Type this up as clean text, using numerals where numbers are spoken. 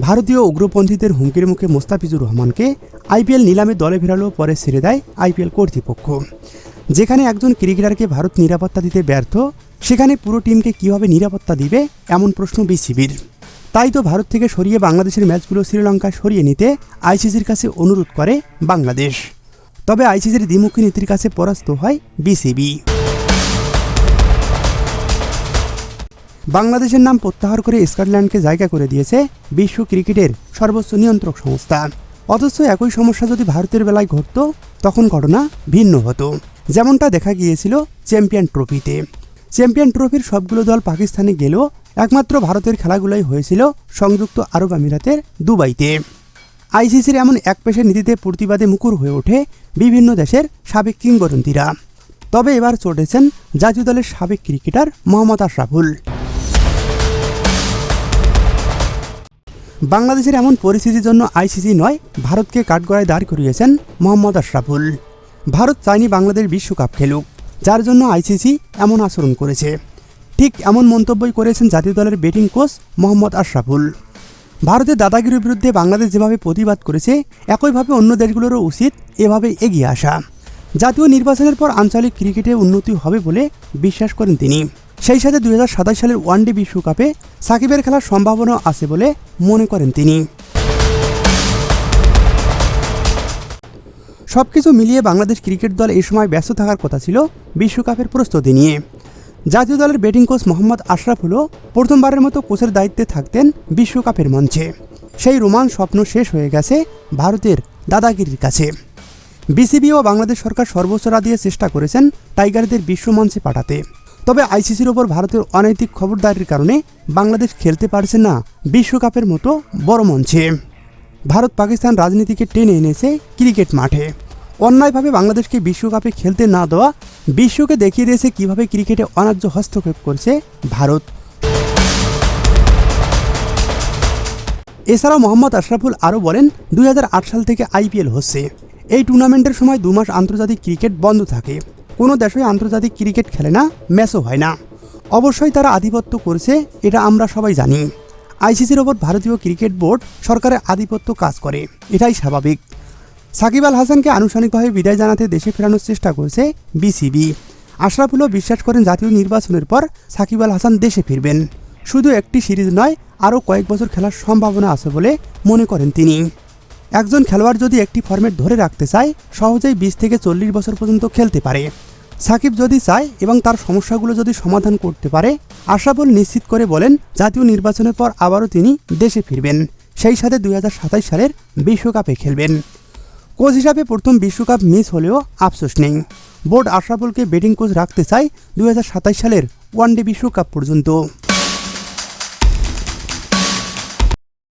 ভারতীয় উগ্রপন্থীদের হুমকির মুখে মোস্তাফিজুর রহমানকে আইপিএল নিলামে দলে ফেরালেও পরে ছেড়ে দেয় আইপিএল কর্তৃপক্ষ। যেখানে একজন ক্রিকেটারকে ভারত নিরাপত্তা দিতে ব্যর্থ, সেখানে পুরো টিমকে কীভাবে নিরাপত্তা দিবে এমন প্রশ্ন বিসিবির। তাই তো ভারত থেকে সরিয়ে বাংলাদেশের ম্যাচগুলো শ্রীলঙ্কায় সরিয়ে নিতে আইসিসির কাছে অনুরোধ করে বাংলাদেশ। তবে আইসিসির দ্বিমুখী নীতির কাছে পরাস্ত হয় বিসিবি। বাংলাদেশের নাম প্রত্যাহার করে স্কটল্যান্ডকে জায়গা করে দিয়েছে বিশ্ব ক্রিকেটের সর্বোচ্চ নিয়ন্ত্রক সংস্থা। অথচ একই সমস্যা যদি ভারতের বেলায় ঘটত, তখন ঘটনা ভিন্ন হতো। যেমনটা দেখা গিয়েছিল চ্যাম্পিয়ন ট্রফিতে। চ্যাম্পিয়ন ট্রফির সবগুলো দল পাকিস্তানে গেলেও একমাত্র ভারতের খেলাগুলোই হয়েছিল সংযুক্ত আরব আমিরাতের দুবাইতে। আইসিসির এমন একপেশে নীতিতে প্রতিবাদে মুখর হয়ে ওঠে বিভিন্ন দেশের সাবেক কিংবদন্তিরা। তবে এবার চটেছেন জাতীয় দলের সাবেক ক্রিকেটার মোহাম্মদ আশরাফুল। বাংলাদেশের এমন পরিস্থিতির জন্য আইসিসি নয়, ভারতকে কাঠগড়ায় দাঁড় করিয়েছেন মোহাম্মদ আশরাফুল। ভারত চায়নি বাংলাদেশ বিশ্বকাপ খেলুক, যার জন্য আইসিসি এমন আচরণ করেছে। ঠিক এমন মন্তব্যই করেছেন জাতীয় দলের ব্যাটিং কোচ মোহাম্মদ আশরাফুল। ভারতের দাদাগিরির বিরুদ্ধে বাংলাদেশ যেভাবে প্রতিবাদ করেছে, একইভাবে অন্য দেশগুলোরও উচিত এভাবে এগিয়ে আসা। জাতীয় নির্বাচনের পর আঞ্চলিক ক্রিকেটে উন্নতি হবে বলে বিশ্বাস করেন তিনি। সেই সাথে 2027 সালের ওয়ানডে বিশ্বকাপে সাকিবের খেলার সম্ভাবনা আছে বলে মনে করেন তিনি। সবকিছু মিলিয়ে বাংলাদেশ ক্রিকেট দল এই সময় ব্যস্ত থাকার কথা ছিল বিশ্বকাপের প্রস্তুতি নিয়ে। জাতীয় দলের ব্যাটিং কোচ মোহাম্মদ আশরাফুলও প্রথমবারের মতো কোচের দায়িত্বে থাকতেন বিশ্বকাপের মঞ্চে। সেই রোমান স্বপ্ন শেষ হয়ে গেছে ভারতের দাদাগিরির কাছে। বিসিবি ও বাংলাদেশ সরকার সর্বোচ্চ দিয়ে চেষ্টা করেছেন টাইগারদের বিশ্ব মঞ্চে পাঠাতে। তবে আইসিসির ওপর ভারতের অনৈতিক খবরদারির কারণে বাংলাদেশ খেলতে পারছে না বিশ্বকাপের মতো বড় মঞ্চে। ভারত পাকিস্তান রাজনীতিকে টেনে এনেছে ক্রিকেট মাঠে। অন্যায়ভাবে বাংলাদেশকে বিশ্বকাপে খেলতে না দেওয়া বিশ্বকে দেখিয়ে দিয়েছে কীভাবে ক্রিকেটে অন্যায্য হস্তক্ষেপ করছে ভারত। এছাড়াও মোহাম্মদ আশরাফুল আরও বলেন, 2008 সাল থেকে আইপিএল হচ্ছে। এই টুর্নামেন্টের সময় 2 মাস আন্তর্জাতিক ক্রিকেট বন্ধ থাকে। কোনো দেশই আন্তর্জাতিক ক্রিকেট খেলে না, ম্যাচও হয় না। অবশ্যই তারা আধিপত্য করছে, এটা আমরা সবাই জানি। আইসিসির ওপর ভারতীয় ক্রিকেট বোর্ড সরকারের আধিপত্য কাজ করে, এটাই স্বাভাবিক। সাকিব আল হাসানকে আনুষ্ঠানিকভাবে বিদায় জানাতে দেশে ফেরানোর চেষ্টা করেছে বিসিবি। আশরাফুলও বিশ্বাস করেন জাতীয় নির্বাচনের পর সাকিব আল হাসান দেশে ফিরবেন। শুধু একটি সিরিজ নয়, আরও কয়েক বছর খেলার সম্ভাবনা আছে বলে মনে করেন তিনি। একজন খেলোয়াড় যদি একটি ফরম্যাট ধরে রাখতে চায়, সহজেই 20 থেকে 40 বছর পর্যন্ত খেলতে পারে। সাকিব যদি চায় এবং তার সমস্যাগুলো যদি সমাধান করতে পারে, আশরাফুল নিশ্চিত করে বলেন জাতীয় নির্বাচনের পর আবারও তিনি দেশে ফিরবেন। সেই সাথে 2027 সালের বিশ্বকাপে খেলবেন। কোচ হিসাবে প্রথম বিশ্বকাপ মিস হলেও আফসোস নেই। বোর্ড আশরাফুলকে ব্যাটিং কোচ রাখতে চায় 2027 সালের ওয়ানডে বিশ্বকাপ পর্যন্ত।